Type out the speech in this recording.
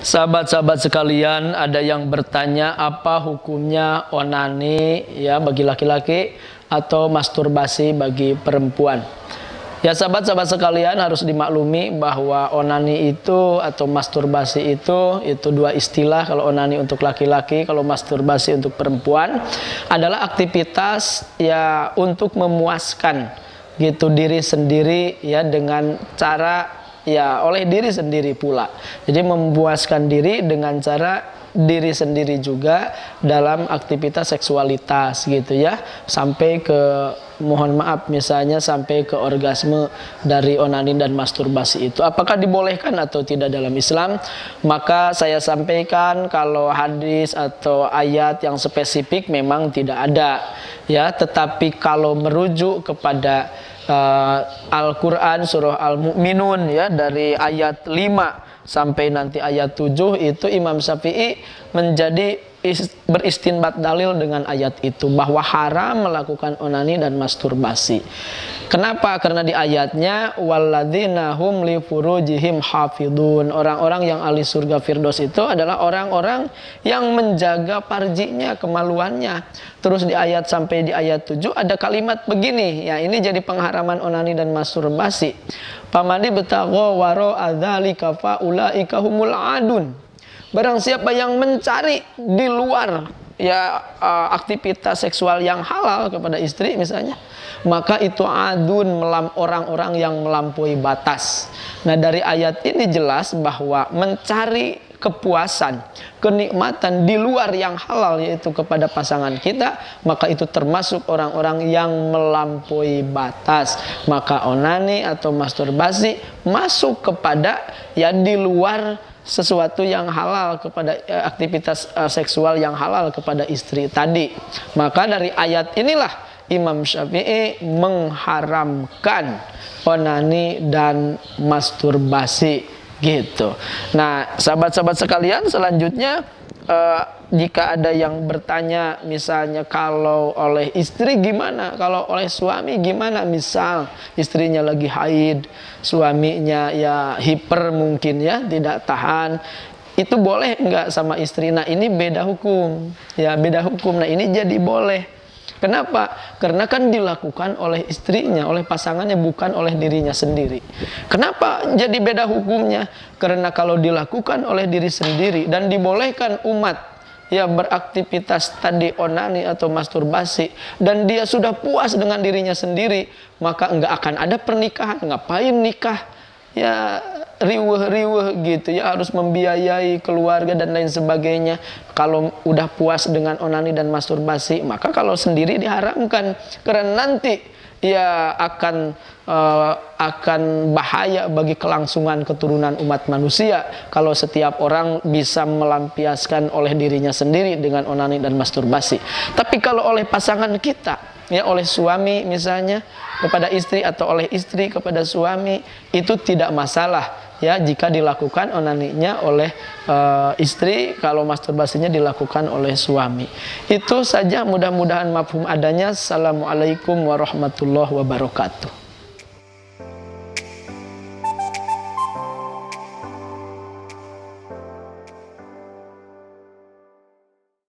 Sahabat-sahabat sekalian, ada yang bertanya apa hukumnya onani ya bagi laki-laki atau masturbasi bagi perempuan. Ya sahabat-sahabat sekalian, harus dimaklumi bahwa onani itu atau masturbasi itu dua istilah. Kalau onani untuk laki-laki, kalau masturbasi untuk perempuan, adalah aktivitas ya untuk memuaskan gitu diri sendiri ya dengan cara ya oleh diri sendiri pula. Jadi memuaskan diri dengan cara diri sendiri juga dalam aktivitas seksualitas gitu ya, sampai ke, mohon maaf, misalnya sampai ke orgasme dari onani dan masturbasi itu. Apakah dibolehkan atau tidak dalam Islam? Maka saya sampaikan kalau hadis atau ayat yang spesifik memang tidak ada ya, tetapi kalau merujuk kepada Al-Quran surah Al-Mu'minun ya, dari ayat 5 sampai nanti ayat 7 itu Imam Syafi'i menjadi beristinbat dalil dengan ayat itu bahwa haram melakukan onani dan masturbasi. Kenapa? Karena di ayatnya walladzina hum li furujihim hafidun, orang-orang yang ahli surga firdaus itu adalah orang-orang yang menjaga farjinya, kemaluannya. Terus di ayat sampai di ayat 7 ada kalimat begini ya, ini jadi pengharaman onani dan masturbasi. Pamani betagho waro adzalika faulaika humul adun. Barang siapa yang mencari di luar ya aktivitas seksual yang halal kepada istri misalnya, maka itu adun, orang-orang yang melampaui batas. Nah, dari ayat ini jelas bahwa mencari kepuasan, kenikmatan di luar yang halal yaitu kepada pasangan kita, maka itu termasuk orang-orang yang melampaui batas. Maka onani atau masturbasi masuk kepada ya di luar sesuatu yang halal kepada aktivitas seksual yang halal kepada istri tadi. Maka dari ayat inilah Imam Syafi'i mengharamkan onani dan masturbasi gitu. Nah, sahabat-sahabat sekalian, selanjutnya jika ada yang bertanya misalnya kalau oleh istri gimana, kalau oleh suami gimana, misal istrinya lagi haid, suaminya ya hiper mungkin ya, tidak tahan, itu boleh enggak sama istri? Nah, ini beda hukum ya, beda hukum. Nah, ini jadi boleh. Kenapa? Karena kan dilakukan oleh istrinya, oleh pasangannya, bukan oleh dirinya sendiri. Kenapa jadi beda hukumnya? Karena kalau dilakukan oleh diri sendiri dan dibolehkan umat ya beraktivitas tadi onani atau masturbasi, dan dia sudah puas dengan dirinya sendiri, maka enggak akan ada pernikahan. Ngapain nikah? Ya riweh-riweh gitu ya, harus membiayai keluarga dan lain sebagainya. Kalau udah puas dengan onani dan masturbasi, maka kalau sendiri diharamkan, karena nanti ya akan bahaya bagi kelangsungan keturunan umat manusia kalau setiap orang bisa melampiaskan oleh dirinya sendiri dengan onani dan masturbasi. Tapi kalau oleh pasangan kita ya, oleh suami misalnya kepada istri atau oleh istri kepada suami, itu tidak masalah ya jika dilakukan onaninya oleh istri, kalau masturbasinya dilakukan oleh suami. Itu saja, mudah-mudahan mafhum adanya. Assalamualaikum warahmatullahi wabarakatuh.